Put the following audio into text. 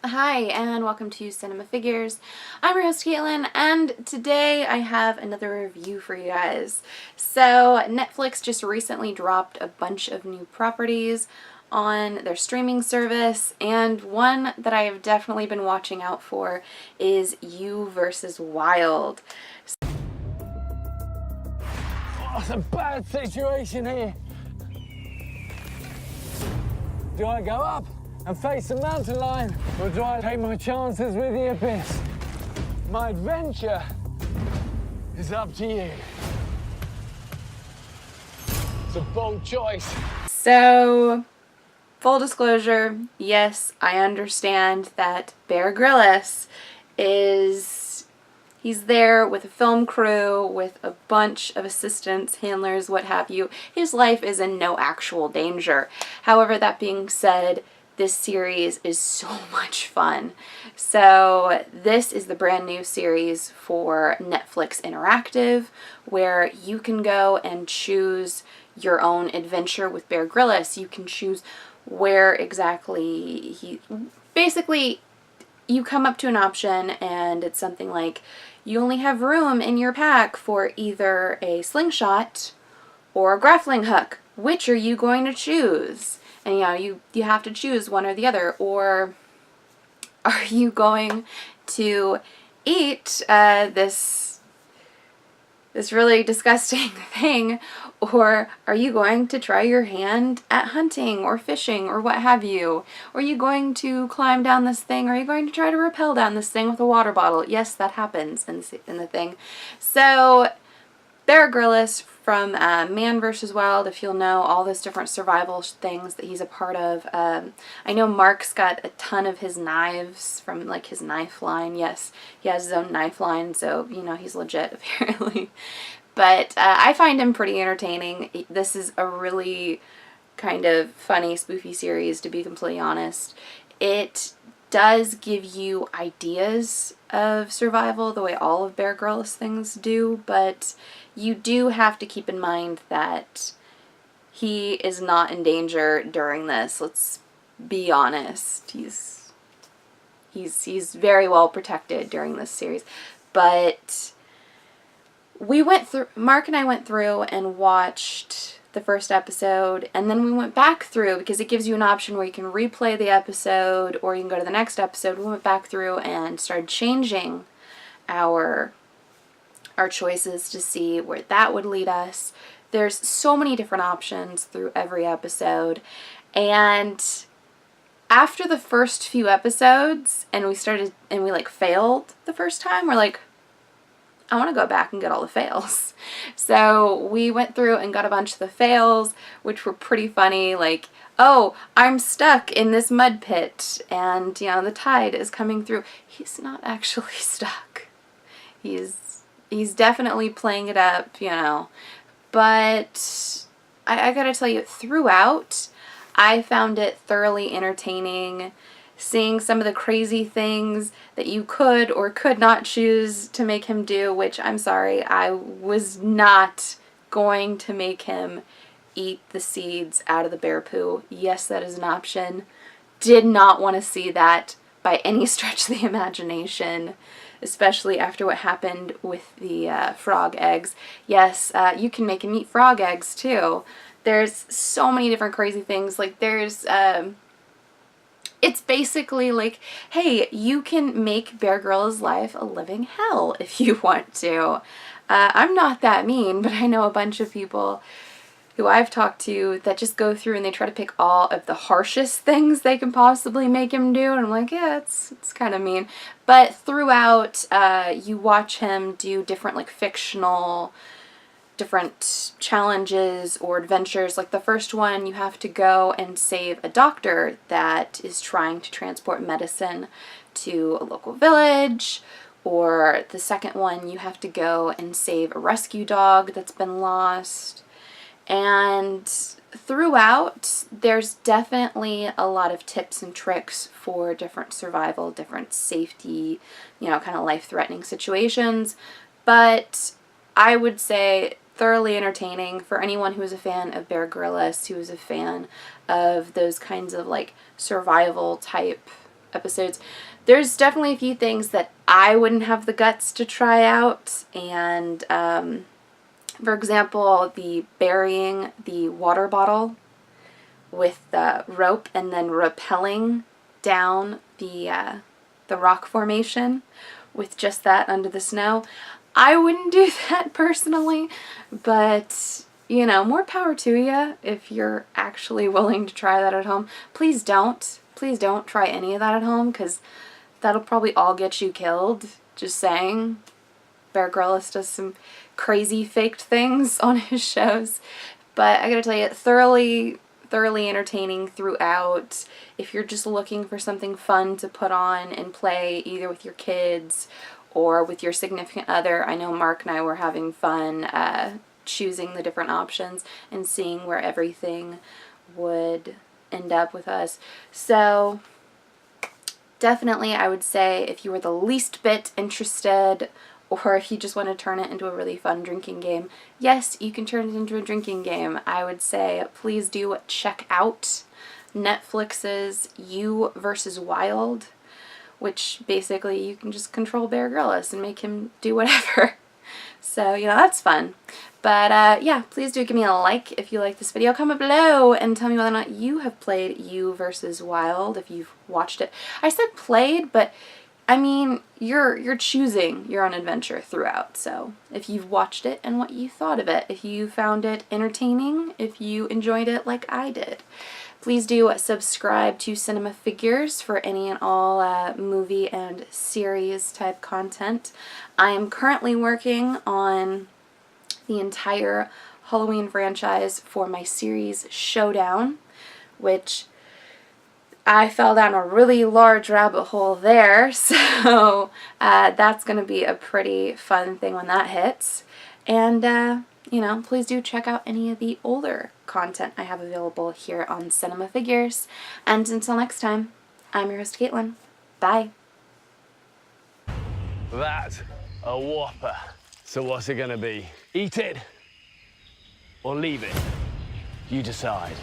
Hi, and welcome to Cinema Figures. I'm your host, Caitlin, and today I have another review for you guys. So, Netflix just recently dropped a bunch of new properties on their streaming service, and one that I have definitely been watching out for is You vs. Wild. Oh, it's a bad situation here. Do I go up and face the mountain lion, or do I take my chances with the abyss? My adventure is up to you. It's a bold choice. So, full disclosure, yes, I understand that Bear Grylls he's there with a film crew, with a bunch of assistants, handlers, what have you. His life is in no actual danger. However, that being said, this series is so much fun. So this is the brand new series for Netflix Interactive, where you can go and choose your own adventure with Bear Grylls. You can choose where exactly basically, you come up to an option and it's something like you only have room in your pack for either a slingshot or a grappling hook. Which are you going to choose? And you have to choose one or the other. Or are you going to eat this really disgusting thing, or are you going to try your hand at hunting or fishing or what have you? Or are you going to climb down this thing, or are you going to try to rappel down this thing with a water bottle? Yes, that happens in the thing. So Bear Grylls from Man vs. Wild, if you'll know all those different survival things that he's a part of. I know Mark's got a ton of his knives from like his knife line. Yes, he has his own knife line, so he's legit apparently. But I find him pretty entertaining. This is a really kind of funny, spoofy series, to be completely honest. It does give you ideas of survival the way all of Bear Grylls things do, but you do have to keep in mind that he is not in danger during this. Let's be honest. He's very well protected during this series. But Mark and I went through and watched the first episode, and then we went back through because it gives you an option where you can replay the episode or you can go to the next episode. We went back through and started changing our choices to see where that would lead us. There's so many different options through every episode, and after the first few episodes and we failed the first time, we're like, I want to go back and get all the fails. So we went through and got a bunch of the fails, which were pretty funny. Like, oh, I'm stuck in this mud pit and, the tide is coming through. He's not actually stuck. He's definitely playing it up, But I gotta tell you, throughout, I found it thoroughly entertaining. Seeing some of the crazy things that you could or could not choose to make him do, which I'm sorry, I was not going to make him eat the seeds out of the bear poo. Yes, that is an option. Did not want to see that by any stretch of the imagination, especially after what happened with the frog eggs. Yes, you can make him eat frog eggs too. There's so many different crazy things. Like there's it's basically like, hey, you can make Bear Grylls' life a living hell if you want to. I'm not that mean, but I know a bunch of people who I've talked to that just go through and they try to pick all of the harshest things they can possibly make him do, and I'm like, yeah, it's kind of mean. But throughout, you watch him do different fictional different challenges or adventures. Like the first one, you have to go and save a doctor that is trying to transport medicine to a local village. Or the second one, you have to go and save a rescue dog that's been lost. And throughout, there's definitely a lot of tips and tricks for different survival, different safety, kind of life-threatening situations. But I would say thoroughly entertaining for anyone who is a fan of Bear Grylls, who is a fan of those kinds of survival type episodes. There's definitely a few things that I wouldn't have the guts to try out, and for example, the burying the water bottle with the rope and then rappelling down the rock formation with just that under the snow. I wouldn't do that personally, but you know, more power to you if you're actually willing to try that at home. Please don't. Please don't try any of that at home, because that'll probably all get you killed. Just saying. Bear Grylls does some crazy faked things on his shows. But I gotta tell you, thoroughly entertaining throughout. If you're just looking for something fun to put on and play either with your kids or with your significant other, I know Mark and I were having fun choosing the different options and seeing where everything would end up with us. So definitely I would say if you were the least bit interested, or if you just want to turn it into a really fun drinking game, yes, you can turn it into a drinking game. I would say please do check out Netflix's You vs. Wild, which basically you can just control Bear Grylls and make him do whatever. So, you know, that's fun. But, yeah, please do give me a like if you like this video. Comment below and tell me whether or not you have played You vs. Wild, if you've watched it. I said played, but, I mean, you're choosing your own adventure throughout. So, if you've watched it and what you thought of it, if you found it entertaining, if you enjoyed it like I did. Please do subscribe to Cinema Figures for any and all movie and series type content. I am currently working on the entire Halloween franchise for my series Showdown, which I fell down a really large rabbit hole there, so that's going to be a pretty fun thing when that hits. And, you know, please do check out any of the older content I have available here on Cinema Figures. And until next time, I'm your host, Caitlin. Bye. That's a whopper. So what's it gonna be? Eat it or leave it? You decide.